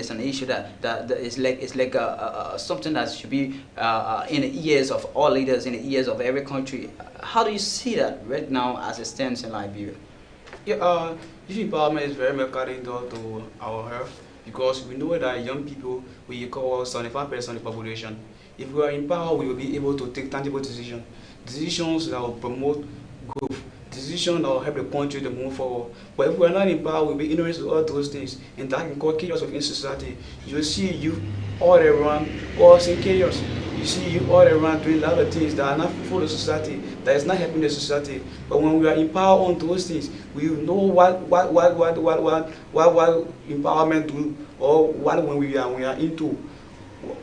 is an issue that is like it's like something that should be in the ears of all leaders, in the ears of every country. How do you see that right now as it stands in Liberia? Yeah, youth empowerment is very much cutting down to our health because we know that young people, we call 75% of the population. If we are empowered, we will be able to take tangible decisions that will promote growth, decisions that will help the country to move forward. But if we are not empowered, we'll be ignorant to all those things, and that can cause chaos within society. You see youth all around causing chaos. You see you all around doing a lot of things that are not for the society, that is not helping the society. But when we are empowered on those things, we know what empowerment do, or what when we are into,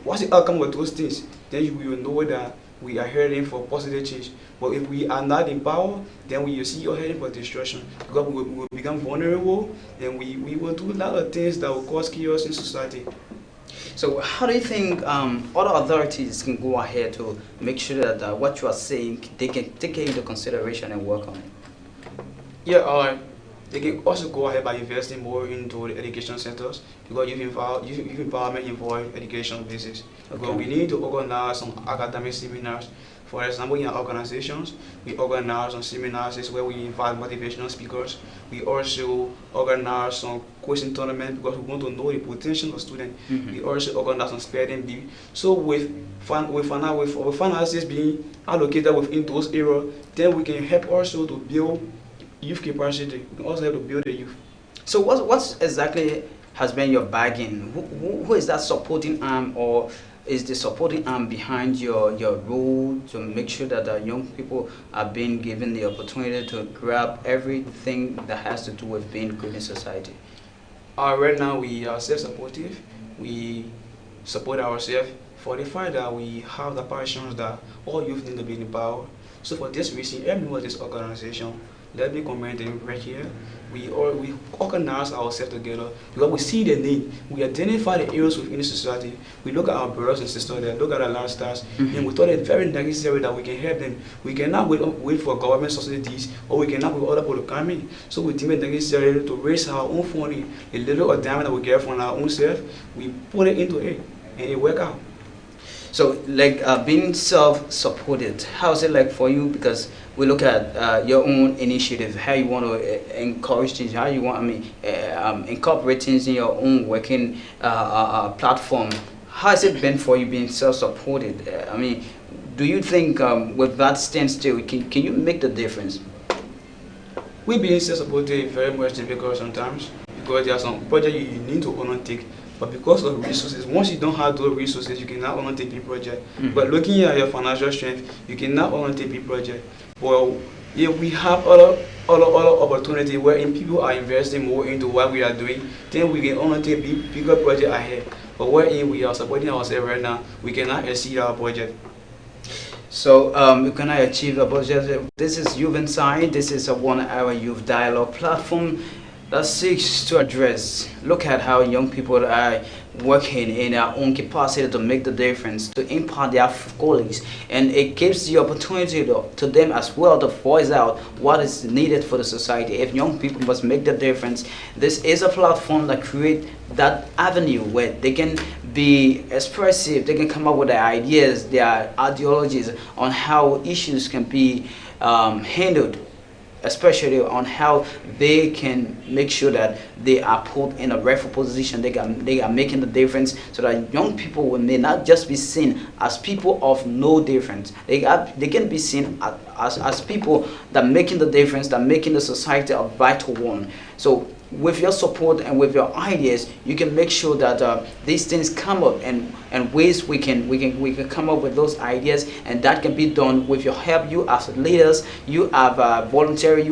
what's the outcome of those things. Then we will know that we are heading for positive change. But if we are not empowered, then we will see you're heading for destruction, because we will become vulnerable, and we will do a lot of things that will cause chaos in society. So how do you think other authorities can go ahead to make sure that what you are saying, they can take it into consideration and work on it? Yeah, they can also go ahead by investing more into the education centers, because youth empowerment involves education basis. Okay. Because we need to organize some academic seminars. For example, in our organizations, we organize some seminars where we invite motivational speakers. We also organize some question tournaments because we want to know the potential of students. We also organize some spelling bee. So with finances being allocated within those areas, then we can help also to build youth capacity. We can also help to build the youth. So what exactly has been your bargain? Who is that supporting arm, or is the supporting arm behind your role to make sure that young people are being given the opportunity to grab everything that has to do with being good in society? Right now we are self-supportive. We support ourselves for the fact that we have the passions that all youth need to be empowered. So for this reason, every member of this organization, let me comment right here. We organize ourselves together because we see the need. We identify the areas within the society. We look at our brothers and sisters there, look at our lifestyles, and we thought it very necessary that we can help them. We cannot wait for government subsidies, or we cannot wait for other people to come in. So we deem it necessary to raise our own funding. A little of that we get from our own self, we put it into it, and it works out. So, like being self-supported, how is it like for you? Because we look at your own initiative, how you want to encourage things, how you want, incorporate things in your own working platform. How has it been for you being self-supported? Do you think with that standstill, can you make the difference? We being self-supported very much difficult sometimes, because there are some projects you need to undertake. But because of resources, once you don't have those resources, you cannot undertake the project. But looking at your financial strength, you cannot undertake the project. Well, if we have other opportunity wherein people are investing more into what we are doing, then we can undertake bigger project ahead. But wherein we are supporting ourselves right now, we cannot exceed our budget. So you cannot achieve a budget. This is Youth Inside. This is a 1-hour youth dialogue platform that seeks to look at how young people are working in their own capacity to make the difference, to impact their colleagues, and it gives the opportunity to them as well to voice out what is needed for the society. If young people must make the difference, this is a platform that creates that avenue where they can be expressive, they can come up with their ideas, their ideologies on how issues can be handled, especially on how they can make sure that they are put in a rightful position, they are making the difference, so that young people may not just be seen as people of no difference. They can be seen as people that are making the difference, that are making the society a vital one. So with your support and with your ideas, you can make sure that these things come up, and ways we can come up with those ideas, and that can be done with your help. You as leaders, you have voluntary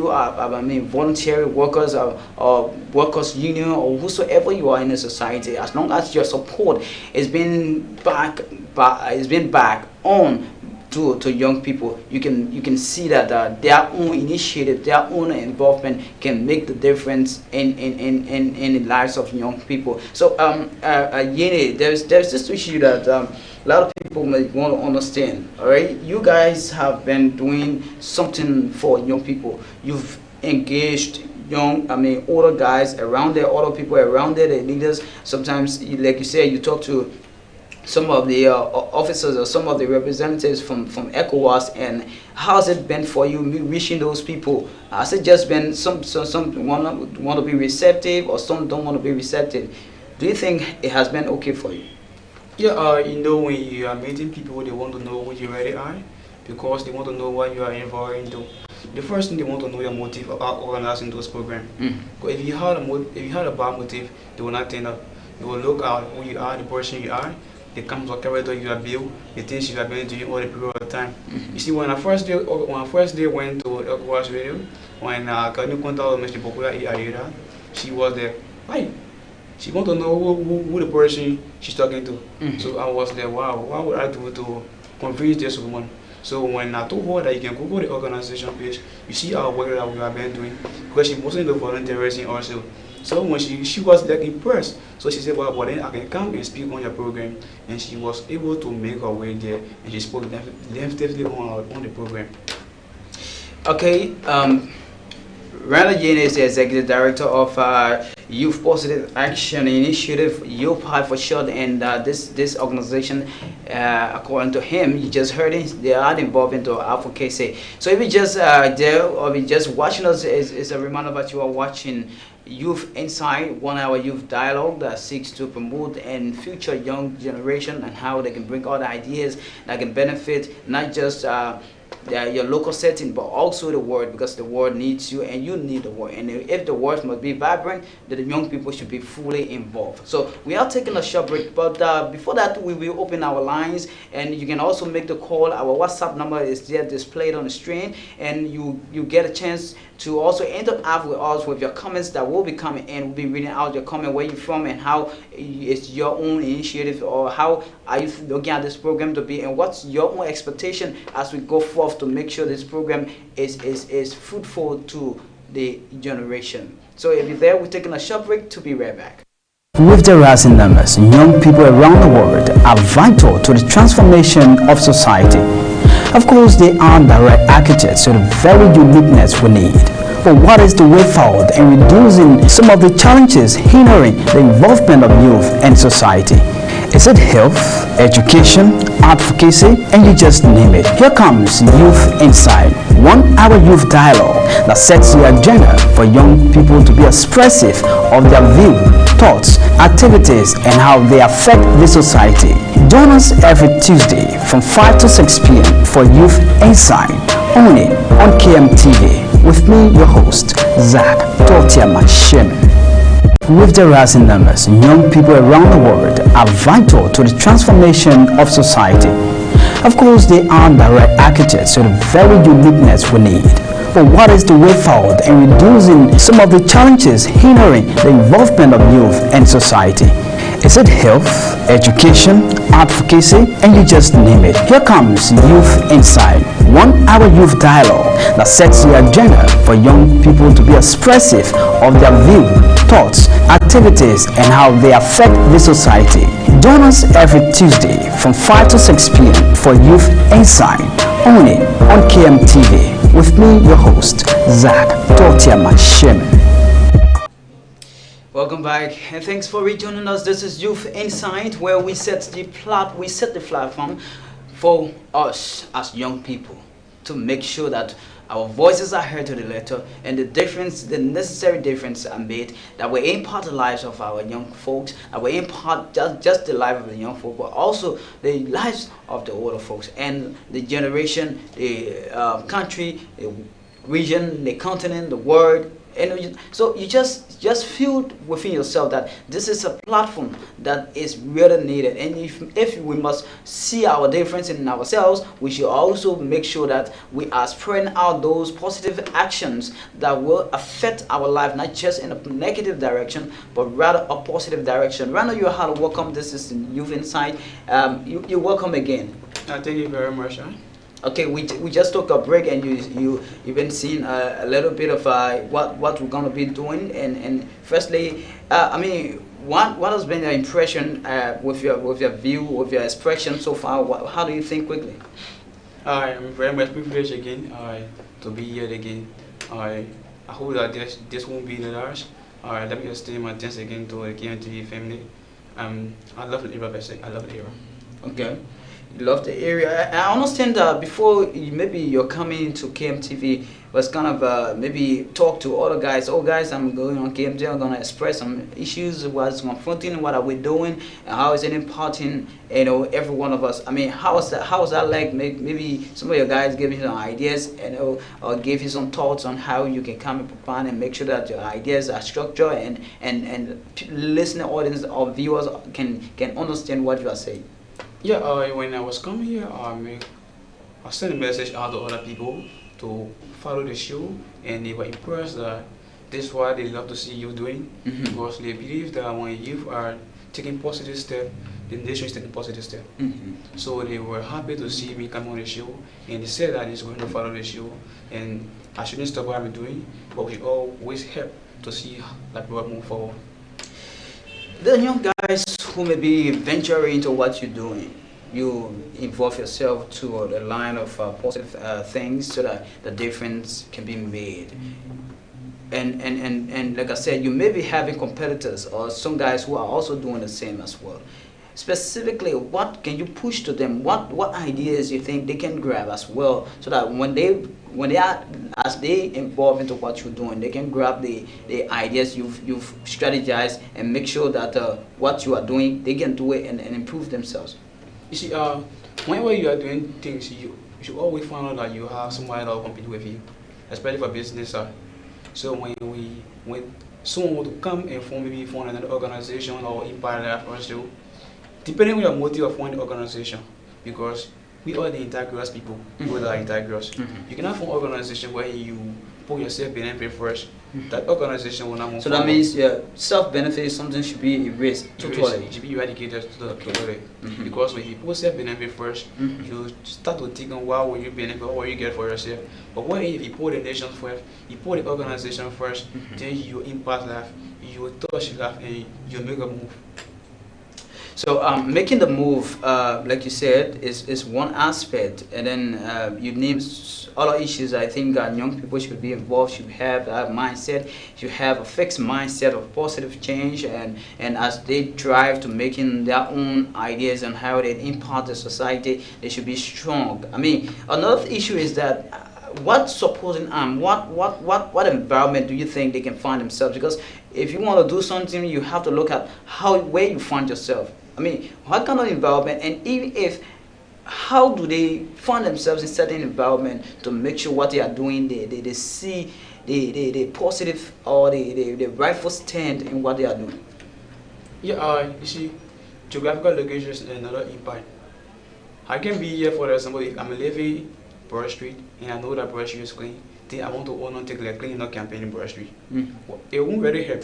workers, or workers union, or whosoever you are in the society. As long as your support is being back on to young people, you can see that their own initiative, their own involvement can make the difference in the lives of young people. So Yene, there's this issue that a lot of people may want to understand. All right, you guys have been doing something for young people. You've engaged young, older guys around there, older people around there, the leaders. Sometimes, like you said, you talk to some of the officers or some of the representatives from ECOWAS, and how's it been for you reaching those people? Has it just been some want to be receptive, or some don't want to be receptive? Do you think it has been okay for you? Yeah, when you are meeting people, they want to know who you really are because they want to know what you are involved into. The first thing they want to know your motive about organizing those programs. Because if you had a bad motive, they will not turn up. They will look at who you are, the person you are, the kinds of character you have built, the things you have been doing all the period of time. You see, when I first day went to ECOWAS radio, when I got in contact with Mr. Popular Area, she was there. Why? She want to know who the person she's talking to. So I was there, wow, what would I do to convince this woman? So when I told her that you can Google the organization page, you see our work that we have been doing, because she wasn't the volunteerism also. So when she was like impressed, so she said, well, then I can come and speak on your program, and she was able to make her way there, and she spoke definitely on the program. Okay, Rana Jane is the executive director of Youth Positive Action Initiative, YOPI for short, and this organization, according to him, you just heard it, they are involved into advocacy. So if you just there or if you just watching us, is a reminder that you are watching Youth Inside, 1 hour youth dialogue that seeks to promote and future young generation and how they can bring out ideas that can benefit not just your local setting, but also the world, because the world needs you and you need the world. And if the world must be vibrant, then the young people should be fully involved. So we are taking a short break, but before that, we will open our lines, and you can also make the call. Our WhatsApp number is there displayed on the screen, and you get a chance to also interact with us with your comments that will be coming in. We'll be reading out your comment, where you're from, and how it's your own initiative, or how are you looking at this program to be, and what's your own expectation as we go forth to make sure this program is fruitful to the generation. So if you're there, we're taking a short break. To be right back. With the rising numbers, young people around the world are vital to the transformation of society. Of course, they are direct architects to the very uniqueness we need. But what is the way forward in reducing some of the challenges hindering the involvement of youth and society? Is it health, education, advocacy, and you just name it? Here comes Youth Inside, 1 hour youth dialogue that sets the agenda for young people to be expressive of their view, thoughts, activities, and how they affect the society. Join us every Tuesday from 5 to 6 p.m. for Youth Inside, only on KMTV. With me, your host, Zach Tortiama Shem. With the rising numbers, young people around the world are vital to the transformation of society. Of course, they are direct architects to the very uniqueness we need. But what is the way forward in reducing some of the challenges hindering the involvement of youth and society? Is it health, education, advocacy, and you just name it? Here comes Youth Inside, 1 hour youth dialogue that sets the agenda for young people to be expressive of their view, thoughts, activities, and how they affect the society. Join us every Tuesday from 5 to 6 p.m. for Youth Inside, only on KMTV. With me, your host, Zach Tortiama Shem. Welcome back, and thanks for rejoining us. This is Youth Insight, where we set the platform for us as young people to make sure that our voices are heard to the letter, and the necessary difference are made, that we impact the lives of our young folks, that we impact just the life of the young folk, but also the lives of the older folks and the generation, the country, the region, the continent, the world. And so you just feel within yourself that this is a platform that is really needed, and if we must see our difference in ourselves, we should also make sure that we are spreading out those positive actions that will affect our life, not just in a negative direction, but rather a positive direction. Rana, you're hard welcome. This is Youth Insight. You're welcome again. Thank you very much. Okay, we just took a break, and you've been seeing a little bit of what we're gonna be doing, and firstly, what has been your impression with your view, with your expression so far? How do you think quickly? I am very much privileged again to be here again. I hope that this won't be the last. Alright, let me extend my thanks again to the KMTV family. I love the era, basically. I love the era. Okay. You love the area. I understand that before maybe you're coming to KMTV was kind of maybe talk to other guys. Oh guys, I'm going on KMTV. I'm gonna express some issues. What's confronting? What are we doing? And how is it impacting? Every one of us. I mean, how was that? How was that like? Maybe some of your guys gave you some ideas, or gave you some thoughts on how you can come up with a plan and make sure that your ideas are structured and listening audience or viewers can understand what you are saying. Yeah, when I was coming here, I sent a message out to other people to follow the show, and they were impressed that this is what they love to see you doing, because they believe that when youth are taking positive steps, the nation is taking positive steps. So they were happy to see me come on the show, and they said that it's going to follow the show, and I shouldn't stop what I'm doing, but we always help to see that we will move forward. The young guys who may be venturing into what you're doing, you involve yourself to the line of positive things so that the difference can be made. And like I said, you may be having competitors or some guys who are also doing the same as well. Specifically, what can you push to them? What ideas you think they can grab as well, so that when they are as they involve into what you're doing, they can grab the ideas you've strategized and make sure that what you are doing, they can do it and improve themselves. You see, whenever you are doing things, you should always find out that you have somebody that will compete with you, especially for business. So when someone want to come and form another organization or impact life also, depending on your motive of one organization, because we are the integrous people, people that are integrous. You cannot form an organization where you put yourself benefit first. That organization will not move So forward. that means self-benefit is something should be erased totally. It should be eradicated totally. Because when you put self-benefit first, you start to think on what will you benefit, what will you get for yourself. But what if you put the nation first, you put the organization first, then you impact life, you touch life, and you make a move. So making the move, like you said, is one aspect, and then you name other issues. I think young people should be involved, should have that mindset, should have a fixed mindset of positive change, and as they drive to making their own ideas on how they impact the society, they should be strong. I mean, another issue is that what supporting what environment do you think they can find themselves? Because if you want to do something, you have to look at where you find yourself. I mean, what kind of environment, and even if, how do they find themselves in certain environment to make sure what they are doing, they see the positive or the rightful stand in what they are doing? Yeah, you see, geographical locations is another impact. I can be here, for example, if I'm living Broad Street and I know that Broad Street is clean, then I want to take like cleaning up campaign in Broad Street. It won't really help.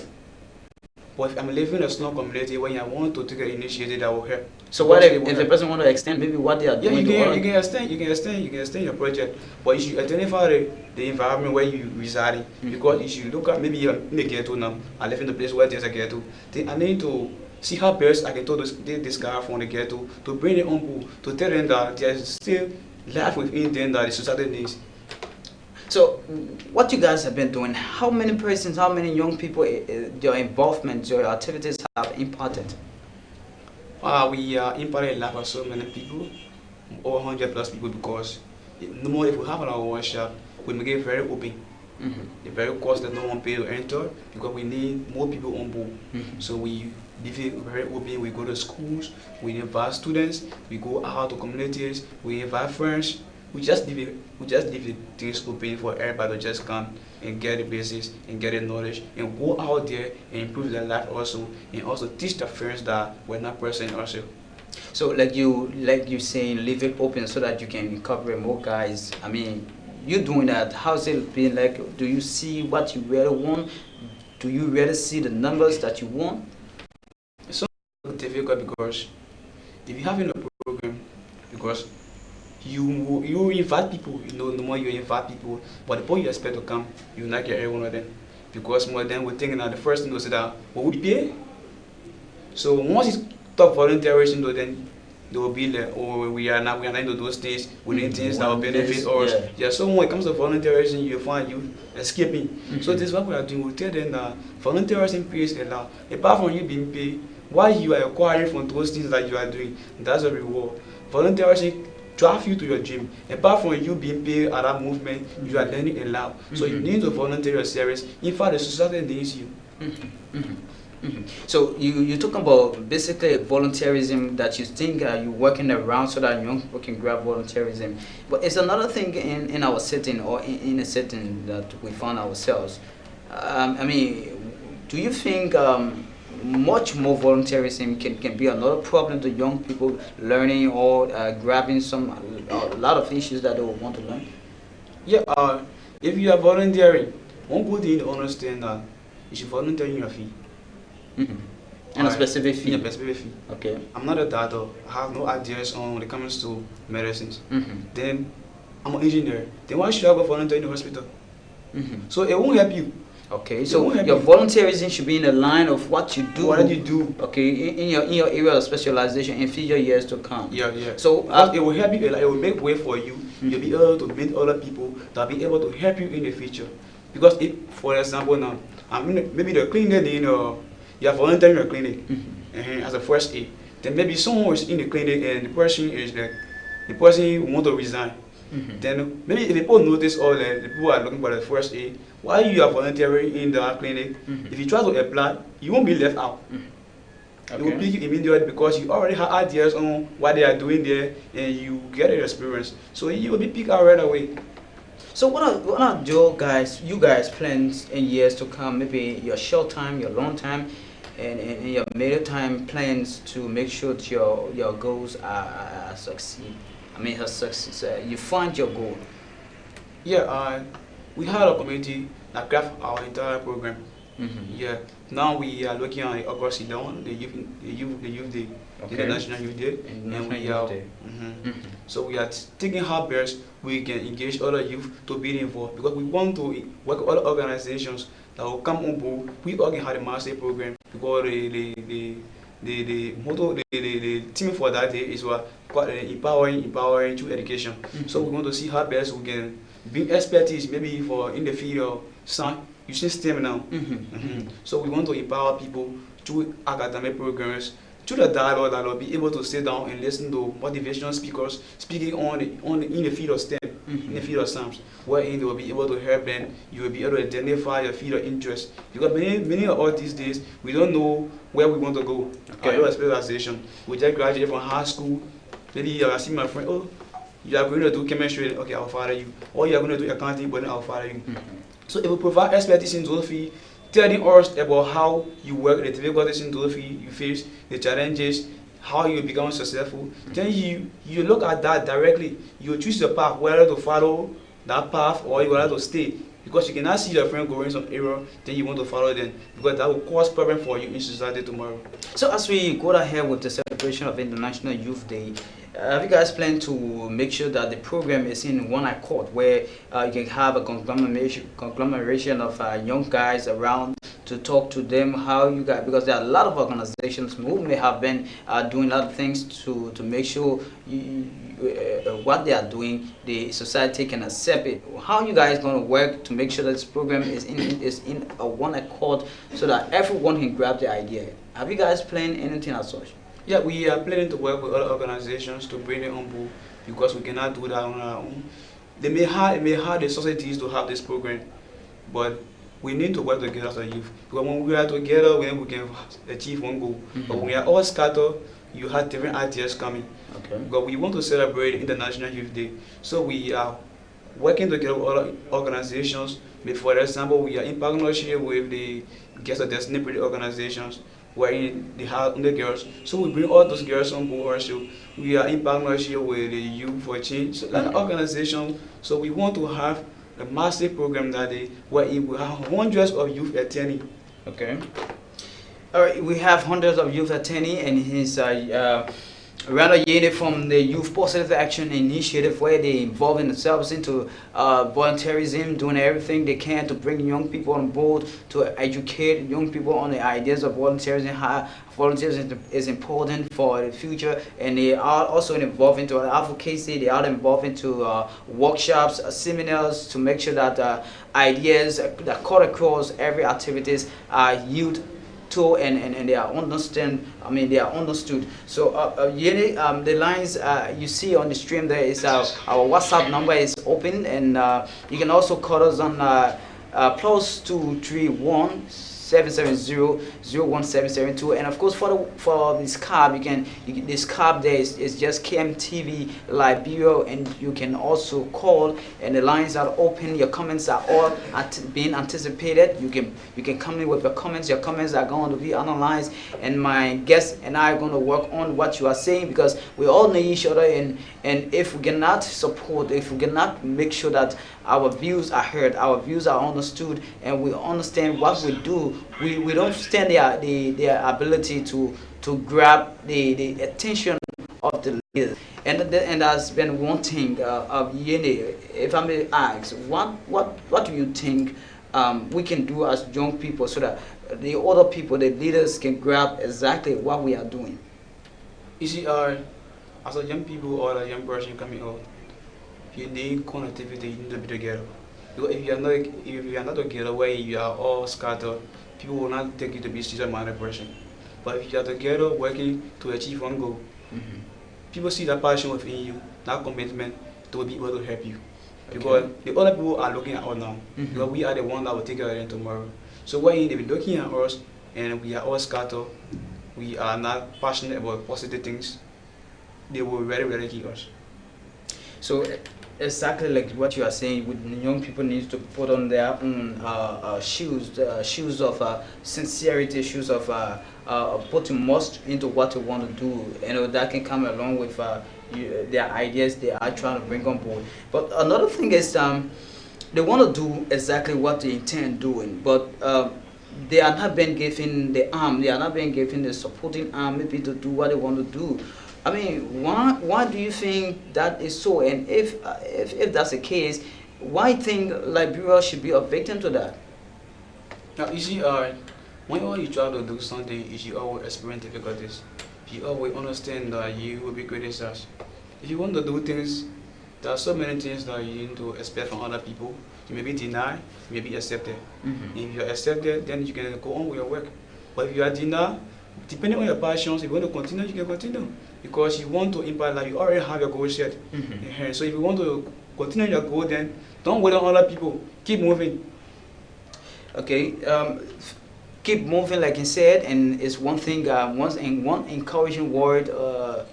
But if I'm living in a small community where I want to take an initiative that will help. So what if the person want to extend maybe what they are doing? Yeah, you can extend your project, but you should identify the environment where you reside. Because if you look at, maybe you're in the ghetto now, I live in the place where there's a ghetto, then I need to see how best I can tell this guy from the ghetto to bring it on board, to tell them that there's still life within them that the society needs. So, what you guys have been doing, how many persons, how many young people, your involvement, your activities have impacted? We impacted life of so many people, over 100 plus people, because no more if we have our workshop, we make it very open. The very cost that no one pay to enter, because we need more people on board. So we leave it very open. We go to schools, we invite students, we go out to communities, we invite friends. We just leave the things open for everybody to just come and get the basics and get the knowledge and go out there and improve their life also, and also teach their friends that we're not present also. So like you saying, leave it open so that you can incorporate more guys. I mean, you doing that, how's it been like? Do you see what you really want? Do you really see the numbers that you want? It's so difficult because if you have in a program, because you invite people, the more you invite people, but the more you expect to come, you not get every one of them. Because more of them will thinking that the first thing they say that, what would you pay? So once you stop volunteering, then they will be like, oh, we are not into those things. We need things that will Want benefit this, us. yeah. Yeah. So when it comes to volunteerism, you find you escaping. So this is what we are doing. We tell them that volunteerism pays a lot. Apart from you being paid, what you are acquiring from those things that you are doing, that's a reward. Volunteerism drive you to your dream. Apart from you being paid at that movement, you are learning a lot. So you need to volunteer your service. In fact, the society needs you. So you talk about basically volunteerism that you think you're working around so that young people can grab volunteerism. But it's another thing in our setting or in a setting that we found ourselves. I mean, do you think much more volunteerism can be another problem to young people learning or grabbing a lot of issues that they will want to learn? Yeah, if you are volunteering, one good thing to understand that you should volunteer in your fee. And a specific fee? In a specific fee. Okay. I'm not a doctor. I have no ideas on when it comes to medicines. Then I'm an engineer. Then why should I go volunteer in the hospital? So it won't help you. Okay, so your volunteerism should be in the line of what you do. What do you do? Okay, in your area of specialization in future years to come. Yeah, yeah. So it will help you. It will make way for you. You'll be able to meet other people that will be able to help you in the future. Because if, for example, now maybe the clinic, you are volunteering in a clinic as a first aid. Then maybe someone is in the clinic and the person is like the person want to resign. Then maybe if people notice all the people are looking for the first aid, while you are volunteering in the clinic, if you try to apply, you won't be left out. It will pick you immediately because you already have ideas on what they are doing there and you get an experience. So you will be picked out right away. So what are you guys plans in years to come? Maybe your short time, your long time, and your middle time plans to make sure that your goals are succeed. I mean, you find your goal. Yeah, we had a committee that craft our entire program. Yeah, now we are looking at August 11, the youth day, the International Youth Day, and we are. So we are taking how best we can engage other youth to be involved because we want to work with other organizations that will come on board. We already had a master program because the motto, the theme for that day is what empowering through education. So we want to see how best we can bring expertise, maybe for in the field of science, using STEM now. So we want to empower people through academic programs, through the dialogue that will be able to sit down and listen to motivational speakers speaking in the field of STEM, in the field of science, wherein they will be able to help them. You will be able to identify your field of interest because many of all these days we don't know where we want to go. Our specialization. We just graduated from high school. Maybe I see my friend. Oh, you are going to do chemistry. Okay, I'll follow you. Or you are going to do accounting, but then I'll follow you. So it will provide expertise in those fields, telling us about how you work, the difficulties in those fields you face, the challenges, how you become successful. Then you look at that directly. You choose your path, whether to follow that path or you want to stay. Because you cannot see your friend going some error, then you want to follow them. Because that will cause problem for you in society tomorrow. So as we go ahead with the celebration of International Youth Day, have you guys planned to make sure that the program is in one accord where you can have a conglomeration of young guys around to talk to them how you guys, because there are a lot of organizations who may have been doing a lot of things to make sure what they are doing, the society can accept it. How are you guys going to work to make sure that this program is in a one accord so that everyone can grab the idea? Have you guys planned anything as such? Yeah, we are planning to work with other organizations to bring them on board because we cannot do that on our own. They may have the societies to have this program, but we need to work together as a youth. Because when we are together, we can achieve one goal. But when we are all scattered, you have different ideas coming. Because we want to celebrate International Youth Day. So we are working together with other organizations. For example, we are in partnership with the Guest of Destiny Pretty organizations where they have the girls. So we bring all those girls on board. So we are in partnership with the Youth for Change, so that organization. So we want to have a massive program that day where we have hundreds of youth attending. Okay. All right, we have hundreds of youth attending, and Rather unit from the Youth Positive Action Initiative, where they involving themselves into volunteerism, doing everything they can to bring young people on board, to educate young people on the ideas of volunteerism, how volunteerism is important for the future, and they are also involved into advocacy. They are involved into workshops, seminars, to make sure that ideas that cut across every activities are yield to, and they are understand. I mean, they are understood. So the lines you see on the stream there is our WhatsApp number is open, and you can also call us on +231 770 01772, and of course for this cab this cab there is just KMTV Liberia, and you can also call, and the lines are open. Your comments are all being anticipated. You can come in with your comments. Your comments are going to be analyzed, and my guests and I are going to work on what you are saying, because we all need each other, and if we cannot support, if we cannot make sure that our views are heard, our views are understood, and we understand what we do, we don't stand their ability to grab the attention of the leaders. And that's been one thing of Yene. If I may ask, what do you think we can do as young people, so that the other people, the leaders, can grab exactly what we are doing? You see, as a young people or a young person coming out, you need connectivity. You need to be together. Because if you are not together, where you are all scattered, people will not take you to be a serious-minded person. But if you are together working to achieve one goal, people see that passion within you, that commitment to be able to help you. Because the other people are looking at us now. Because we are the ones that will take care of them tomorrow. So when they be looking at us and we are all scattered, we are not passionate about positive things, they will very keep us. So exactly like what you are saying, with young people need to put on their own shoes, shoes of sincerity, shoes of putting most into what they want to do. You know, that can come along with their ideas they are trying to bring on board. But another thing is they want to do exactly what they intend doing, but they are not being given the arm, they are not being given the supporting arm maybe to do what they want to do. I mean, why do you think that is so? And if that's the case, why think Liberia should be a victim to that? Now you see, whenever you try to do something, you should always experience difficulties. You always understand that you will be criticized. If you want to do things, there are so many things that you need to expect from other people. You may be denied, you may be accepted. If you are accepted, then you can go on with your work. But if you are denied, depending on your passions, if you want to continue, you can continue. Because you want to impact life, you already have your goal set. So if you want to continue your goal, then don't wait on other people. Keep moving. Okay, keep moving, like you said, and it's one thing. One encouraging word,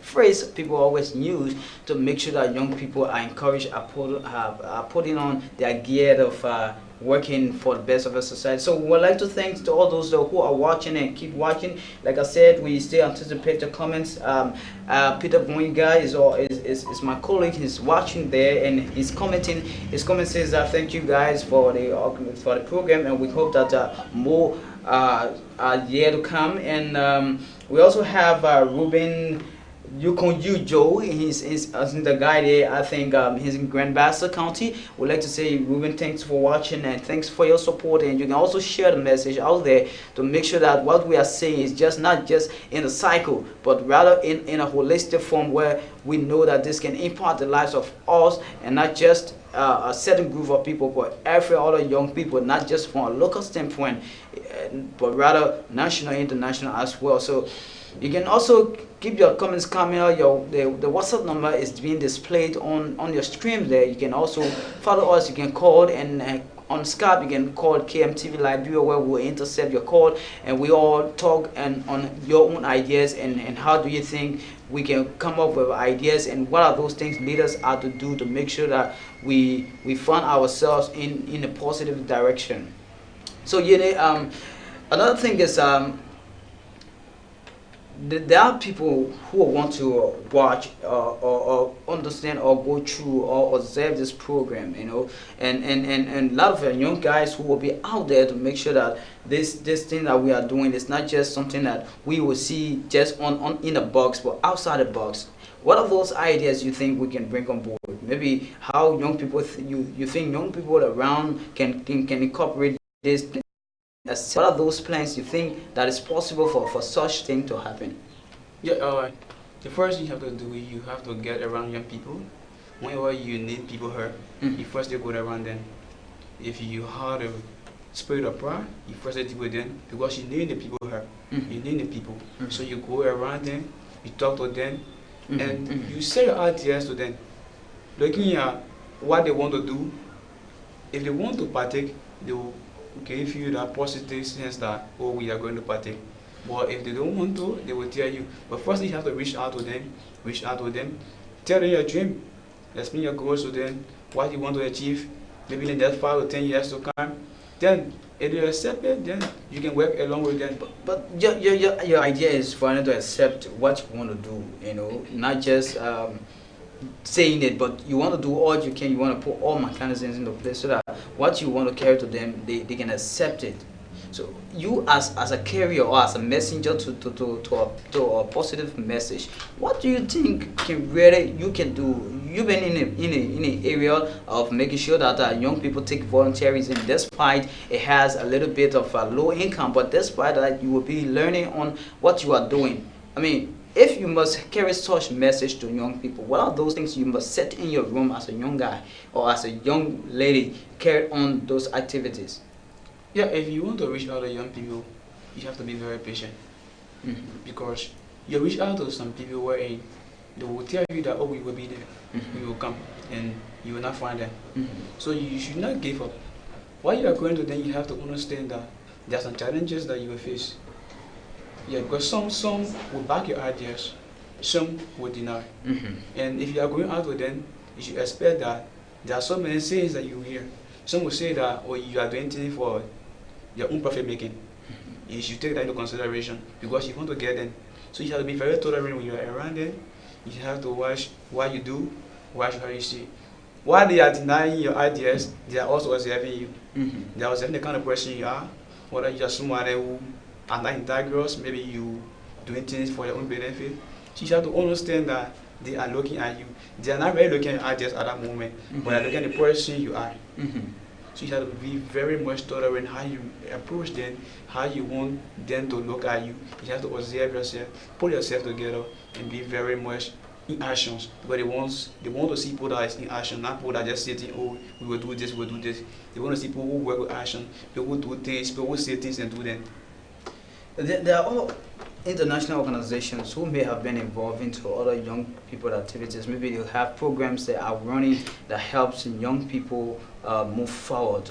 phrase people always use to make sure that young people are encouraged, are putting on their gear of working for the best of the society. So we would like to thank to all those who are watching and keep watching. Like I said, we still anticipate the comments. Peter Boinga is my colleague. He's watching there and he's commenting. His comment says thank you guys for the program, and we hope that more are yet to come. And we also have Ruben Joe. He's the guy there. I think he's in Grand Bassa County. We'd like to say, Ruben, thanks for watching and thanks for your support. And you can also share the message out there to make sure that what we are saying is just not just in a cycle, but rather in a holistic form, where we know that this can impact the lives of us, and not just a certain group of people, but every other young people, not just from a local standpoint, but rather national, international as well. So you can also keep your comments coming out. The WhatsApp number is being displayed on your stream there. You can also follow us. You can call, and on Skype you can call KMTV Liberia, where we'll intercept your call and we all talk and on your own ideas, and how do you think we can come up with ideas, and what are those things leaders are to do to make sure that we find ourselves in a positive direction. So another thing is there are people who want to watch or understand or go through or observe this program, you know, and a lot of young guys who will be out there to make sure that this thing that we are doing is not just something that we will see just on in the box, but outside the box. What are those ideas you think we can bring on board? Maybe how young people you think young people around can incorporate this. What are those plans you think that is possible for such thing to happen? Yeah, the first thing you have to do, you have to get around young people. Whenever you need people here, you first go around them. If you have the spirit of pride, you first deal with them because you need the people here. You need the people. So you go around them, you talk to them, and you say your ideas to them. Looking at what they want to do. If they want to partake, they will give you that positive sense that, oh, we are going to partake. But if they don't want to, they will tell you. But first you have to reach out to them, tell them your dream, explain your goals to them, what you want to achieve, maybe in the next 5 or 10 years to come. Then if they accept it, then you can work along with them. But your idea is for them to accept what you want to do, you know, not just saying it, but you want to do all you can. You want to put all mechanisms into place so that what you want to carry to them, they can accept it. So you as a carrier or as a messenger to a positive message, what do you think you can do? You've been in an area of making sure that young people take volunteerism, despite it has a little bit of a low income, but despite that you will be learning on what you are doing. I mean, if you must carry such message to young people, what are those things you must set in your room as a young guy or as a young lady carry on those activities? Yeah, if you want to reach out to young people, you have to be very patient. Because you reach out to some people where they will tell you that, oh, we will be there, we will come, and you will not find them. So you should not give up. While you are going to them, you have to understand that there are some challenges that you will face. Yeah, because some will back your ideas, some will deny. And if you are going out with them, you should expect that there are so many sayings that you hear. Some will say that, oh, you are doing things for your own profit making. You should take that into consideration because you want to get them. So you have to be very tolerant when you are around them. You have to watch what you do, watch how you see. While they are denying your ideas, they are also observing you. They are observing the kind of person you are, whether you are someone who are not integrous, maybe you doing things for your own benefit. So you have to understand that they are looking at you. They are not really looking at your ideas at that moment, but they are looking at the person you are. So you have to be very much tolerant how you approach them, how you want them to look at you. You have to observe yourself, put yourself together, and be very much in actions. Because they want to see people that is in action, not people that just sitting, oh, we will do this, we will do this. They want to see people who work with action, people who do things, people who say things and do them. There are all international organizations who may have been involved into other young people activities. Maybe they'll have programs that are running that helps young people move forward.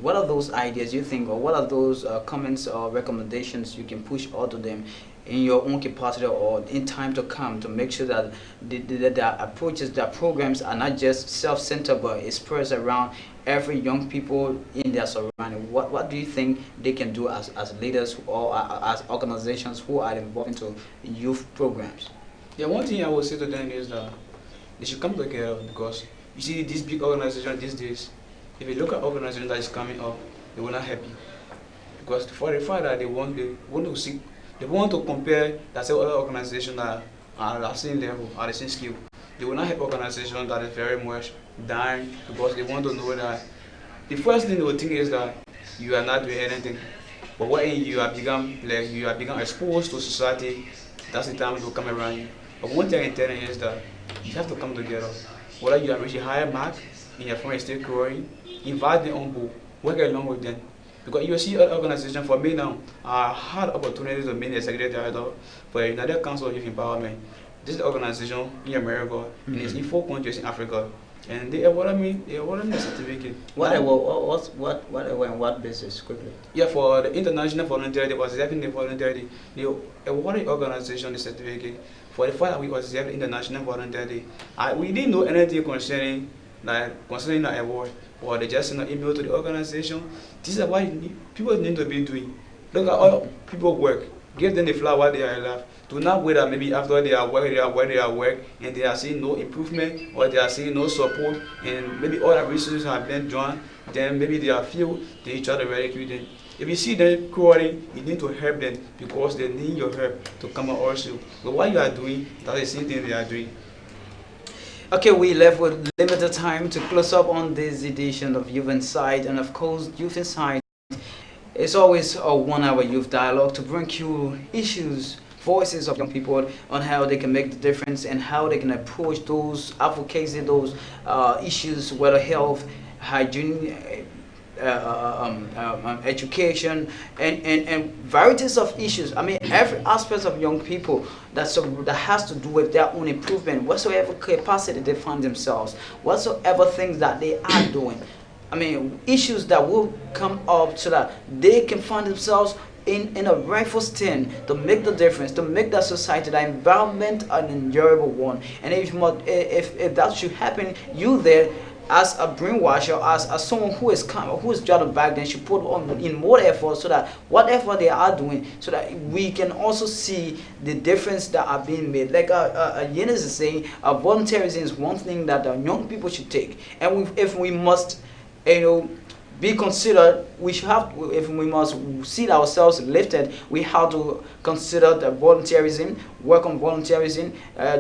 What are those ideas you think, or what are those comments or recommendations you can push out to them in your own capacity or in time to come to make sure that the approaches, the programs are not just self-centered but it spreads around every young people in their surrounding? What do you think they can do as leaders or as organizations who are involved into youth programs? Yeah, one thing I would say to them is that they should come together because you see these big organizations these days, if you look at organizations that is coming up, they will not help you. Because for the fact that they want to compare that other organizations that are at the same level, at the same skill. They will not help organizations that is very much down because they want to know that the first thing they will think is that you are not doing anything. But when you are become exposed to society, that's the time to come around you. But one thing I tell you is that you have to come together. Whether you are reaching higher mark in your friends still growing, invite them on board, work along with them. Because you see other organizations, for me now, I had opportunities to meet the Secretary Director for the United Council of Youth Empowerment. This is the organization in America, and it's in 4 countries in Africa. And they awarded me the certificate. What basis, quickly? Yeah, for the International Volunteer Day, observing the Volunteer Day, they awarded the organization the certificate for the fact that we observed the International Volunteer Day. We didn't know anything concerning the award, or they just send an email to the organization. This is what people need to be doing. Look at all people work. Give them the flower they are alive. Do not wait that maybe after they are work and they are seeing no improvement or they are seeing no support and maybe all the resources have been done, then maybe they are feel they try to ridicule them. If you see them crying, you need to help them because they need your help to come out also. But what you are doing, that's the same thing they are doing. Okay, we left with limited time to close up on this edition of Youth Insight, and of course, Youth Insight is always a 1 hour youth dialogue to bring you issues, voices of young people on how they can make the difference and how they can approach those advocacy, those issues, whether health, hygiene, education, and varieties of issues. I mean, every aspect of young people that has to do with their own improvement, whatsoever capacity they find themselves, whatsoever things that they are doing. I mean, issues that will come up so that they can find themselves in a rightful stand to make the difference, to make that society, that environment, an enjoyable one. And if that should happen, you there as a brainwasher, as someone who is trying to back then should put on in more effort so that whatever they are doing, so that we can also see the difference that are being made. Like Yenis is saying, volunteerism is one thing that young people should take, and if we must, be considered, we should have, if we must see ourselves lifted, we have to consider the volunteerism, work on volunteerism,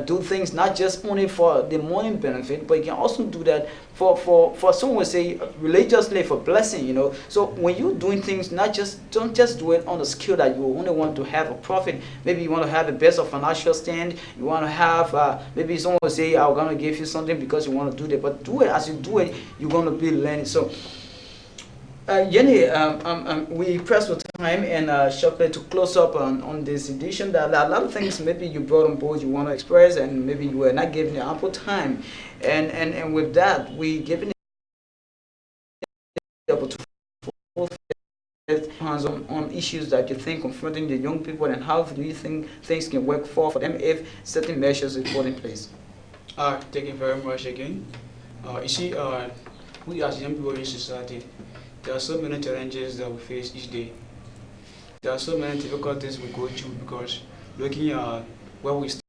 do things not just only for the money benefit, but you can also do that for someone would say religiously, for blessing. So when you're doing things, don't just do it on the skill that you only want to have a profit. Maybe you want to have the best of financial stand, you want to have maybe someone will say, I'm going to give you something because you want to do that, but do it. As you do it, you're going to be learning. So Jenny, we press for time and shortly to close up on this edition. There are a lot of things maybe you brought on board you want to express, and maybe you were not given ample time. And with that, we given able to hands on issues that you think confronting the young people, and how do you think things can work for them if certain measures are put in place? Thank you very much again. You see, we as young people in society, there are so many challenges that we face each day. There are so many difficulties we go through because looking at where we stand,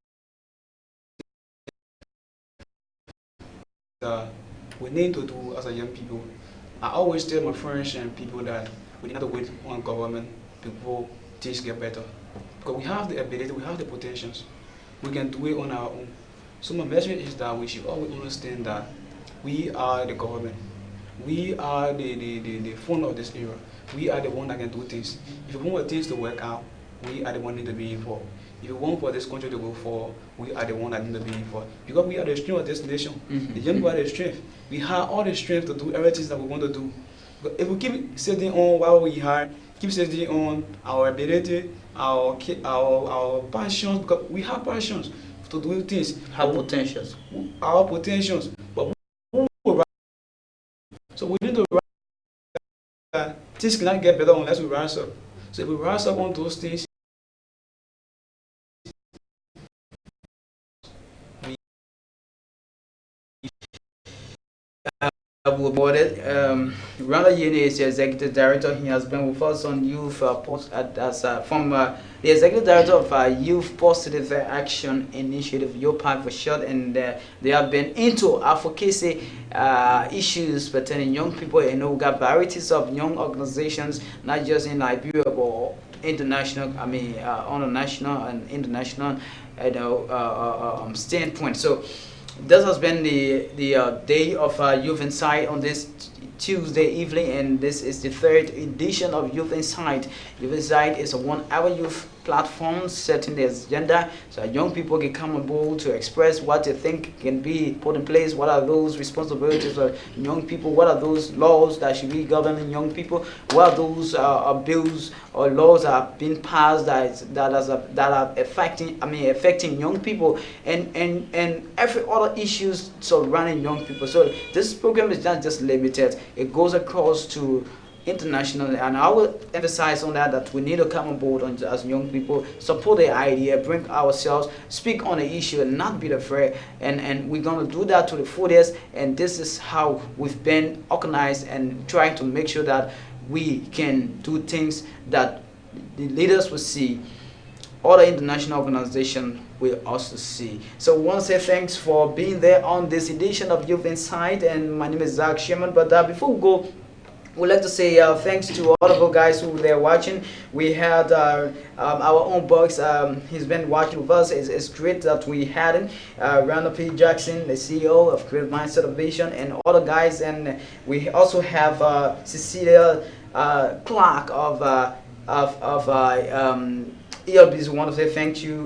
we need to do as a young people. I always tell my friends and people that we need to wait on government before things get better. Because we have the ability, we have the potentials. We can do it on our own. So my message is that we should always understand that we are the government. We are the phone of this era. We are the one that can do things. If you want things to work out, we are the one that need to be involved. If you want for this country to go forward, we are the one that need to be involved. Because we are the strength of this nation. The young people are the strength. We have all the strength to do everything that we want to do. But if we keep sitting on what we have, keep sitting on our ability, our passions, because we have passions to do things. Have potentials. Our potentials. But so we need to things cannot get better unless we rise up. So if we rise up on those things, Awarded. Randa Yene is the executive director. He has been with us on youth from the executive director of Youth Positive Action Initiative, YOPAC for short, and they have been into advocacy issues pertaining young people. We got varieties of young organizations, not just in Liberia but international. I mean, on a national and international, standpoint. So this has been the day of Youth Insight on this Tuesday evening, and this is the third edition of Youth Insight. Youth Insight is a 1 hour youth platform setting the agenda so young people can come on board to express what they think can be put in place. What are those responsibilities of young people? What are those laws that should be governing young people? What are those bills or laws that have been passed that are affecting young people, and every other issues surrounding young people. So this program is not just limited; it goes across to internationally, and I will emphasize on that we need to come on board as young people, support the idea, bring ourselves, speak on the issue, and not be afraid. And we're going to do that to the fullest. And this is how we've been organized and trying to make sure that we can do things that the leaders will see other international organizations will also see. So I want to say thanks for being there on this edition of Youth Insight, and my name is Zach Sherman. But before we go, we'd like to say thanks to all of you guys who were there watching. We had our own box. He's been watching with us. It's great that we had him. Randall P. Jackson, the CEO of Creative Mindset of Vision, and other guys. And we also have Cecilia Clark of ELBs. We want to say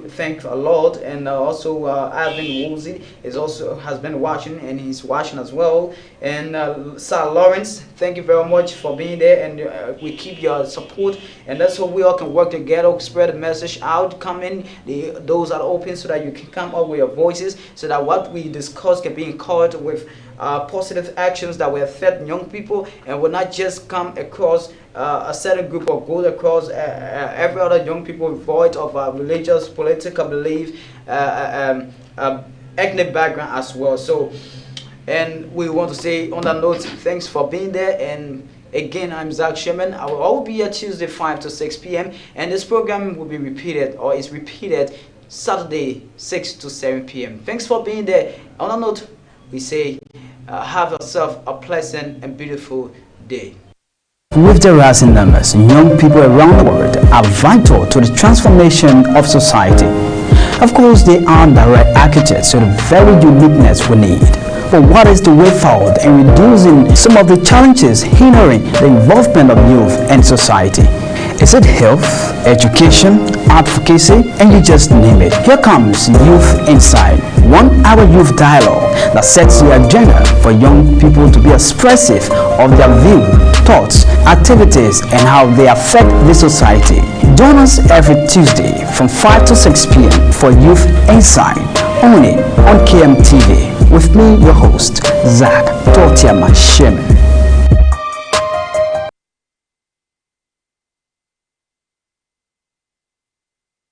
thank a lot, and also Alvin Woolsey has been watching, and he's watching as well. And Sir Lawrence, thank you very much for being there, and we keep your support, and that's how we all can work together, spread the message out, come in, those are open so that you can come up with your voices, so that what we discuss can be encouraged with positive actions that will affect young people, and will not just come across a certain group, or go across every other young people void of religious, political belief, ethnic background as well. So, and we want to say on that note, thanks for being there. And again, I'm Zach Sherman. I will be here Tuesday 5 to 6 p.m. and this program will be repeated, or is repeated, Saturday 6 to 7 p.m. Thanks for being there. On that note, we say have yourself a pleasant and beautiful day. With the rising numbers, young people around the world are vital to the transformation of society. Of course, they are direct architects to the very uniqueness we need. But what is the way forward in reducing some of the challenges hindering the involvement of youth and society? Is it health, education, advocacy, and you just name it? Here comes Youth Insight, 1 hour youth dialogue that sets the agenda for young people to be expressive of their view, thoughts, activities, and how they affect the society. Join us every Tuesday from 5 to 6 p.m. for Youth Insight, only on KMTV. With me, your host, Zach Sherman.